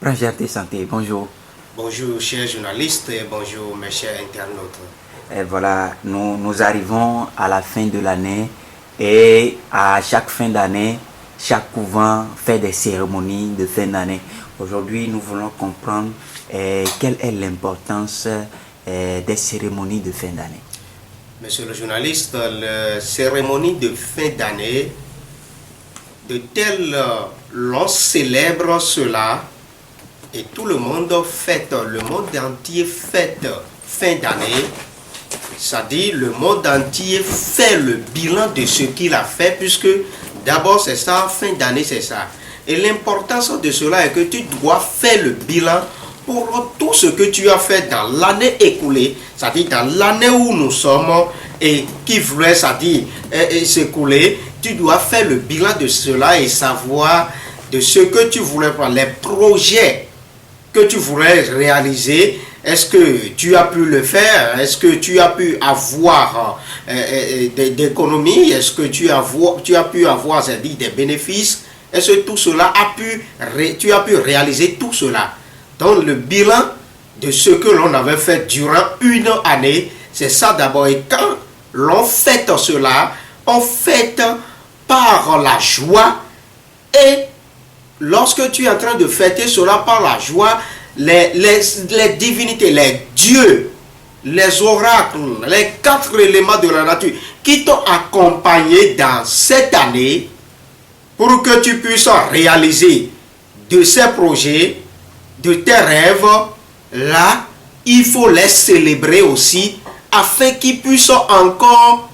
Rajarté Santé, bonjour. Bonjour chers journalistes et bonjour mes chers internautes. Et voilà, nous arrivons à la fin de l'année et à chaque fin d'année, chaque couvent fait des cérémonies de fin d'année. Aujourd'hui, nous voulons comprendre quelle est l'importance des cérémonies de fin d'année. Monsieur le journaliste, les cérémonies de fin d'année, de telles l'on célèbre cela et tout le monde fête, le monde entier fête fin d'année. C'est-à-dire le monde entier fait le bilan de ce qu'il a fait, puisque d'abord c'est ça, fin d'année c'est ça. Et l'importance de cela est que tu dois faire le bilan pour tout ce que tu as fait dans l'année écoulée, c'est-à-dire dans l'année où nous sommes et qui voulait, c'est-à-dire s'écouler. Tu dois faire le bilan de cela et savoir de ce que tu voulais prendre, les projets que tu voulais réaliser. Est-ce que tu as pu le faire? Est-ce que tu as pu avoir d'économies? Est-ce que tu as pu avoir des bénéfices? Est-ce que tout cela tu as pu réaliser tout cela? Donc le bilan de ce que l'on avait fait durant une année, c'est ça d'abord. Et quand l'on fête cela, on fête par la joie. Et lorsque tu es en train de fêter cela par la joie, les divinités, les dieux, les oracles, les 4 éléments de la nature qui t'ont accompagné dans cette année pour que tu puisses réaliser de ces projets, de tes rêves, là, il faut les célébrer aussi afin qu'ils puissent encore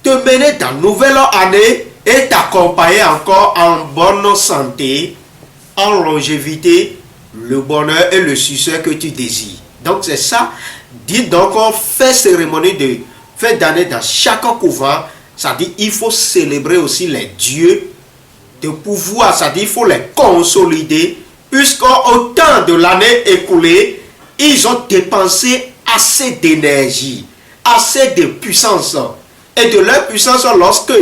te mener dans une nouvelle année et t'accompagner encore en bonne santé, en longévité, le bonheur et le succès que tu désires. Donc c'est ça. Dit donc on fait cérémonie de fin d'année dans chaque couvent. Ça dit il faut célébrer aussi les dieux de pouvoir. Ça dit il faut les consolider puisqu'au temps de l'année écoulée, ils ont dépensé assez d'énergie, assez de puissance. Et de leur puissance, lorsque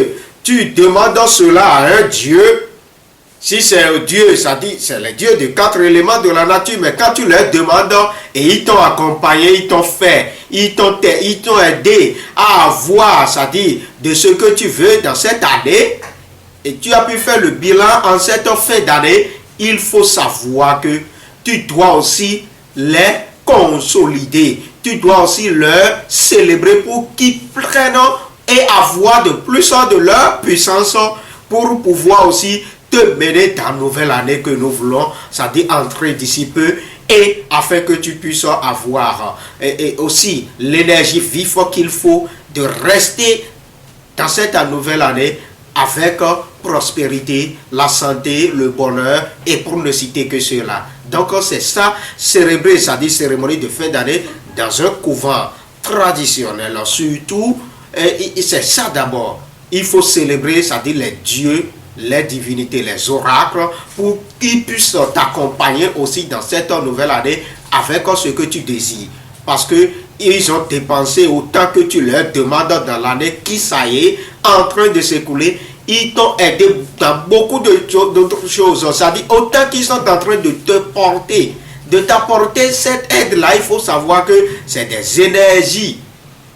tu demandes cela à un Dieu, si c'est un Dieu, ça dit, c'est le Dieu des 4 éléments de la nature, mais quand tu leur demandes et ils t'ont accompagné, ils t'ont fait, ils t'ont aidé à avoir, ça dit, de ce que tu veux dans cette année, et tu as pu faire le bilan en cette fin d'année, il faut savoir que tu dois aussi les consolider, tu dois aussi leur célébrer pour qu'ils prennent et avoir de plus de leur puissance pour pouvoir aussi te mener dans la nouvelle année que nous voulons, c'est-à-dire entrer d'ici peu, et afin que tu puisses avoir et aussi l'énergie vive qu'il faut de rester dans cette nouvelle année avec prospérité, la santé, le bonheur, et pour ne citer que cela. Donc c'est ça, célébrer, c'est-à-dire cérémonie de fin d'année dans un couvent traditionnel, surtout, c'est ça d'abord. Il faut célébrer, c'est-à-dire les dieux, les divinités, les oracles, pour qu'ils puissent t'accompagner aussi dans cette nouvelle année avec ce que tu désires. Parce que ils ont dépensé autant que tu leur demandes dans l'année qui, ça y est, en train de s'écouler. Ils t'ont aidé dans beaucoup d'autres choses. C'est-à-dire, autant qu'ils sont en train de te porter, de t'apporter cette aide-là, il faut savoir que c'est des énergies.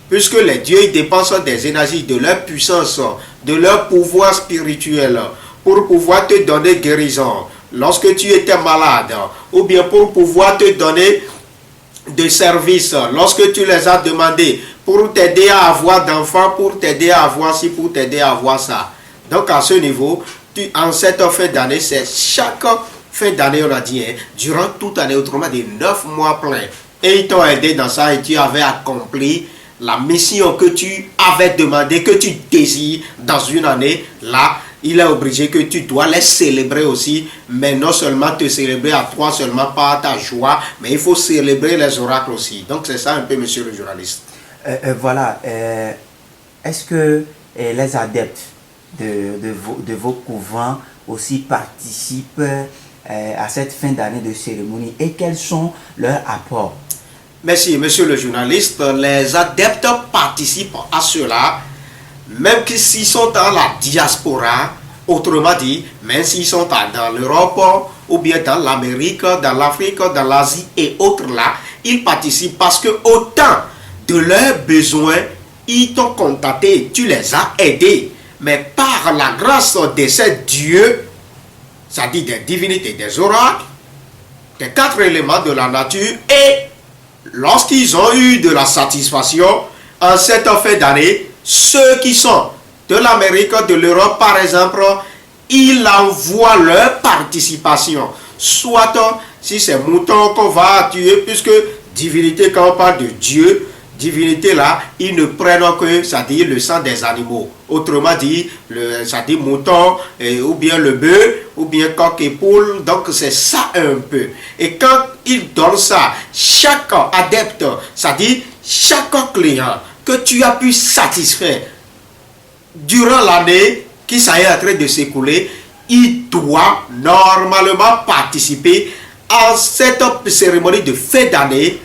Puisque les dieux ils dépensent des énergies, de leur puissance, de leur pouvoir spirituel, pour pouvoir te donner guérison lorsque tu étais malade, ou bien pour pouvoir te donner des services lorsque tu les as demandés, pour t'aider à avoir d'enfants, pour t'aider à avoir ci, pour t'aider à avoir ça. Donc à ce niveau, en cette fin d'année, c'est chaque fin d'année, on a dit, durant toute année, autrement dit 9 mois pleins, et ils t'ont aidé dans ça et tu avais accompli la mission que tu avais demandé, que tu désires dans une année. Là, il est obligé que tu dois les célébrer aussi, mais non seulement te célébrer à toi seulement par ta joie, mais il faut célébrer les oracles aussi. Donc c'est ça un peu, monsieur le journaliste. Voilà, est-ce que les adeptes de vos couvents aussi participent à cette fin d'année de cérémonie et quels sont leurs apports? Merci, monsieur le journaliste. Les adeptes participent à cela, même s'ils sont dans la diaspora, autrement dit, même s'ils sont dans l'Europe ou bien dans l'Amérique, dans l'Afrique, dans l'Asie et autres là, ils participent parce que autant de leurs besoins, ils t'ont contacté, tu les as aidés. Mais par la grâce de ces dieux, c'est-à-dire des divinités, des oracles, des 4 éléments de la nature, et lorsqu'ils ont eu de la satisfaction en cette fin d'année, ceux qui sont de l'Amérique, de l'Europe par exemple, ils envoient leur participation. Soit si c'est mouton qu'on va tuer, puisque divinité, quand on parle de Dieu, divinité là, ils ne prennent que, c'est-à-dire le sang des animaux. Autrement dit, c'est-à-dire mouton, ou bien le bœuf, ou bien coq et poule. Donc c'est ça un peu. Et quand ils donnent ça, chaque adepte, c'est-à-dire chaque client que tu as pu satisfaire durant l'année qui ça est en train de s'écouler, il doit normalement participer à cette cérémonie de fin d'année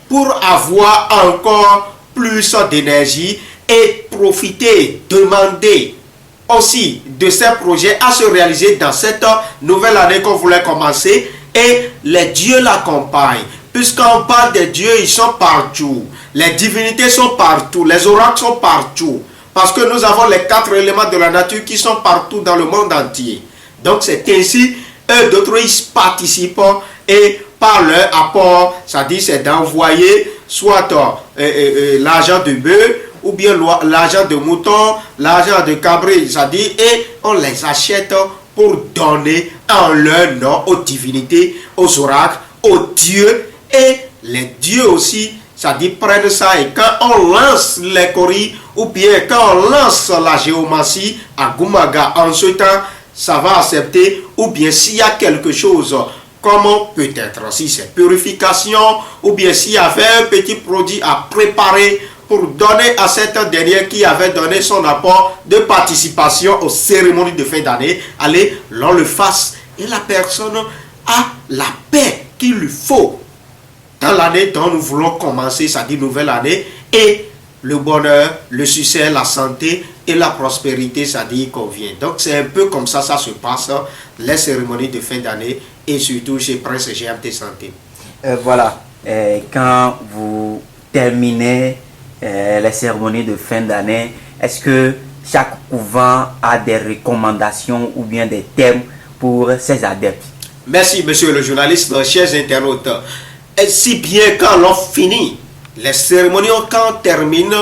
pour avoir encore plus d'énergie et profiter, demander aussi de ces projets à se réaliser dans cette nouvelle année qu'on voulait commencer, et les dieux l'accompagnent. Puisqu'on parle des dieux, ils sont partout. Les divinités sont partout, les oracles sont partout. Parce que nous avons les 4 éléments de la nature qui sont partout dans le monde entier. Donc c'est ainsi, eux d'autres, ils participent et par leur apport, c'est-à-dire c'est d'envoyer soit l'argent de bœuf, ou bien l'argent de mouton, l'argent de cabri, c'est-à-dire, et on les achète pour donner en leur nom aux divinités, aux oracles, aux dieux, et les dieux aussi, c'est-à-dire prennent ça, et quand on lance les coris, ou bien quand on lance la géomancie à Gumaga en ce temps, ça va accepter, ou bien s'il y a quelque chose, comme peut-être si c'est purification, ou bien s'il y avait un petit produit à préparer pour donner à cette dernière qui avait donné son apport de participation aux cérémonies de fin d'année, allez, l'on le fasse, et la personne a la paix qu'il lui faut dans l'année dont nous voulons commencer, c'est-à-dire nouvelle année, et le bonheur, le succès, la santé et la prospérité, c'est-à-dire qu'on vient. Donc c'est un peu comme ça se passe, les cérémonies de fin d'année, et surtout chez Prince GMT Santé. Voilà, quand vous terminez les cérémonies de fin d'année, est-ce que chaque couvent a des recommandations ou bien des thèmes pour ses adeptes? Merci, monsieur le journaliste, chers internautes. Et si bien quand l'on finit les cérémonies, quand on termine,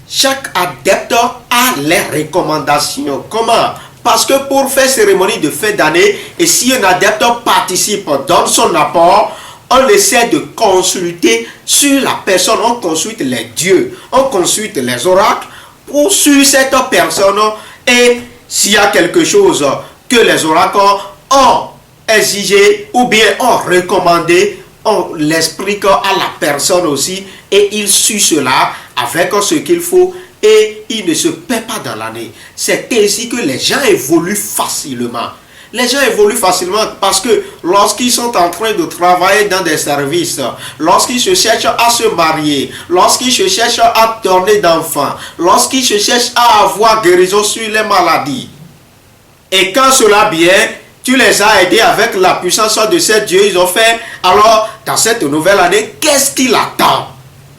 chaque adepte a les recommandations. Comment? Parce que pour faire cérémonie de fin d'année, et si un adepte participe, donne son apport, on essaie de consulter sur la personne, on consulte les dieux, on consulte les oracles pour sur cette personne, et s'il y a quelque chose que les oracles ont exigé ou bien ont recommandé, on l'explique à la personne aussi, et il suit cela avec ce qu'il faut, et il ne se perd pas dans l'année. C'est ainsi que les gens évoluent facilement. Les gens évoluent facilement parce que lorsqu'ils sont en train de travailler dans des services, lorsqu'ils se cherchent à se marier, lorsqu'ils se cherchent à donner d'enfants, lorsqu'ils se cherchent à avoir guérison sur les maladies, et quand cela vient, tu les as aidés avec la puissance de ces dieux, ils ont fait, alors dans cette nouvelle année, qu'est-ce qu'il attend?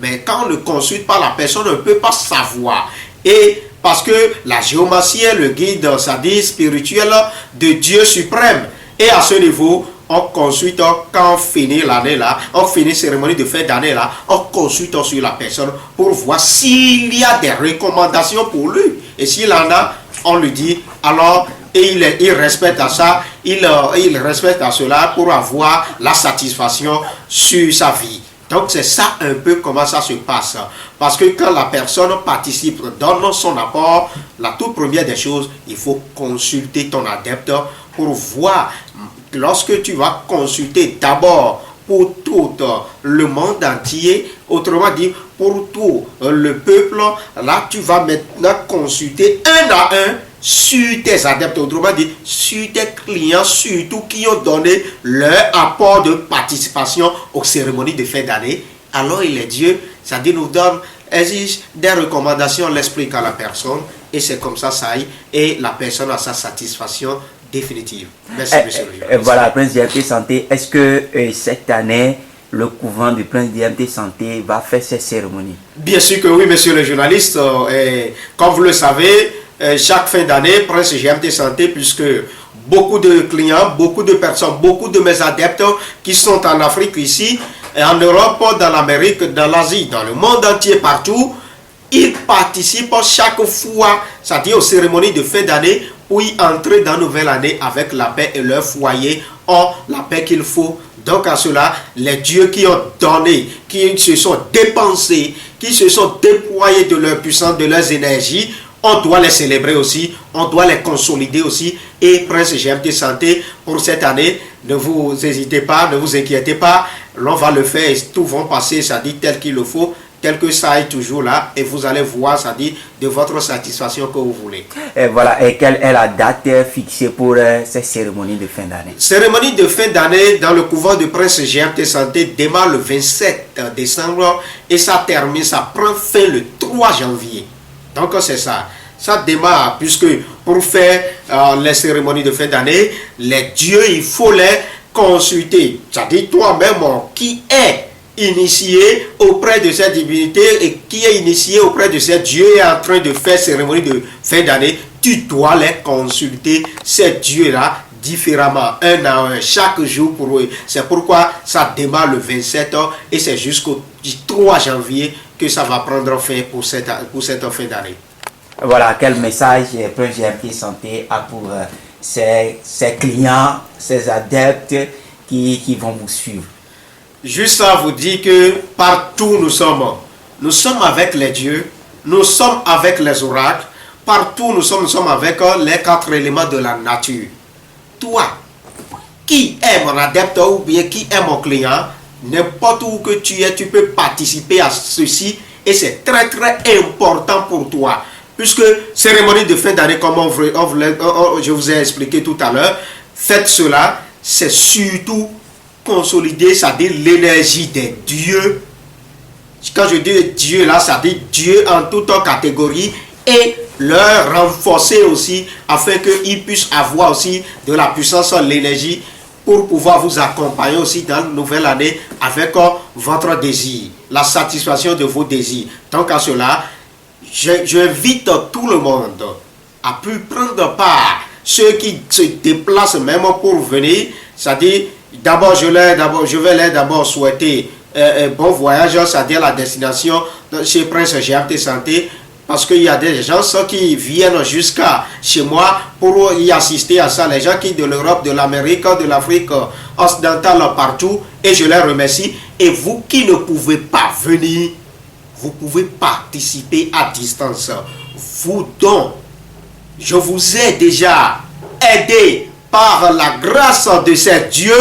Mais quand on ne consulte pas la personne, on ne peut pas savoir. Et parce que la géomancie est le guide, c'est-à-dire spirituel de Dieu suprême. Et à ce niveau, on consulte quand on finit l'année là, on finit cérémonie de fin d'année là, on consulte sur la personne pour voir s'il y a des recommandations pour lui. Et s'il en a, on lui dit, alors, et il respecte à ça, il respecte à cela pour avoir la satisfaction sur sa vie. Donc c'est ça un peu comment ça se passe. Parce que quand la personne participe, donne son apport, la toute première des choses, il faut consulter ton adepte pour voir. Lorsque tu vas consulter d'abord pour tout le monde entier, autrement dit pour tout le peuple, là tu vas maintenant consulter un à un sur tes adeptes, autrement dit sur tes clients, surtout qui ont donné leur apport de participation aux cérémonies de fin d'année. Alors il est Dieu, c'est-à-dire nous donne, exige des recommandations, on l'explique à la personne, et c'est comme ça, ça aille, et la personne a sa satisfaction définitive. Merci, monsieur le journaliste. Voilà, Prince GMT Santé, est-ce que cette année, le couvent du Prince GMT Santé va faire ces cérémonies? Bien sûr que oui, monsieur le journaliste. Comme vous le savez, chaque fin d'année, Prince GMT Santé, puisque beaucoup de clients, beaucoup de personnes, beaucoup de mes adeptes qui sont en Afrique ici, et en Europe, dans l'Amérique, dans l'Asie, dans le monde entier, partout, ils participent chaque fois, c'est-à-dire aux cérémonies de fin d'année, pour y entrer dans la nouvelle année avec la paix et leur foyer ont la paix qu'il faut. Donc à cela, les dieux qui ont donné, qui se sont dépensés, qui se sont déployés de leur puissance, de leurs énergies, on doit les célébrer aussi, on doit les consolider aussi. Et Prince GMT Santé, pour cette année, ne vous hésitez pas, ne vous inquiétez pas, l'on va le faire et tout va passer, ça dit tel qu'il le faut, tel que ça est toujours là, et vous allez voir, ça dit, de votre satisfaction que vous voulez. Et voilà, et quelle est la date fixée pour ces cérémonies de fin d'année? Cérémonie de fin d'année dans le couvent de Prince GMT Santé démarre le 27 décembre et ça termine, ça prend fin le 3 janvier. Donc c'est ça. Ça démarre, puisque pour faire les cérémonies de fin d'année, les dieux, il faut les consulter. C'est-à-dire toi-même qui est initié auprès de cette divinité et qui est initié auprès de ces dieux et en train de faire cérémonie de fin d'année, tu dois les consulter, ces dieux-là, différemment, un à un, chaque jour pour eux. C'est pourquoi ça démarre le 27 et c'est jusqu'au 3 janvier que ça va prendre fin pour cette fin d'année. Voilà, quel message Prince GMT Santé a pour ses clients, ses adeptes qui vont vous suivre? Juste à vous dire que partout nous sommes avec les dieux, nous sommes avec les oracles, partout nous sommes avec les 4 éléments de la nature. Toi, qui est mon adepte ou bien qui est mon client, n'importe où que tu es, tu peux participer à ceci et c'est très très important pour toi. Puisque cérémonie de fin d'année, comme je vous ai expliqué tout à l'heure, faites cela, c'est surtout consolider, c'est-à-dire l'énergie des dieux. Quand je dis Dieu là, ça dit Dieu en toute catégorie et leur renforcer aussi afin qu'ils puissent avoir aussi de la puissance, l'énergie pour pouvoir vous accompagner aussi dans la nouvelle année avec votre désir, la satisfaction de vos désirs. Donc à cela, j'invite tout le monde à plus prendre part, ceux qui se déplacent même pour venir, c'est-à-dire je vais leur souhaiter bon voyage, c'est-à-dire la destination chez Prince GMT Santé, parce qu'il y a des gens qui viennent jusqu'à chez moi pour y assister à ça, les gens qui de l'Europe, de l'Amérique, de l'Afrique occidentale, partout, et je les remercie. Et vous qui ne pouvez pas venir, vous pouvez participer à distance. Vous donc, je vous ai déjà aidé par la grâce de ces dieux.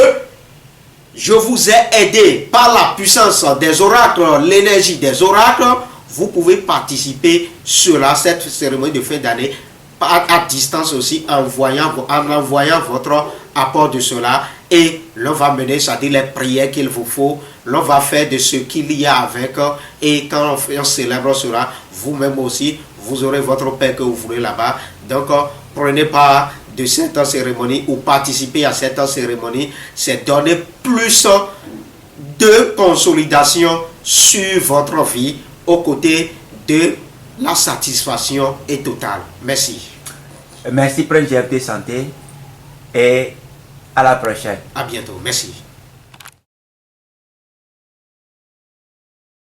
Je vous ai aidé par la puissance des oracles, l'énergie des oracles. Vous pouvez participer sur cette cérémonie de fin d'année à distance aussi en envoyant votre apport de cela. Et l'on va mener, c'est-à-dire les prières qu'il vous faut. L'on va faire de ce qu'il y a avec. Et quand on célèbre cela, vous-même aussi, vous aurez votre paix que vous voulez là-bas. Donc, prenez part de cette cérémonie ou participer à cette cérémonie. C'est donner plus de consolidation sur votre vie aux côtés de la satisfaction est totale. Merci. Merci Prince GMT Santé et à la prochaine. À bientôt. Merci.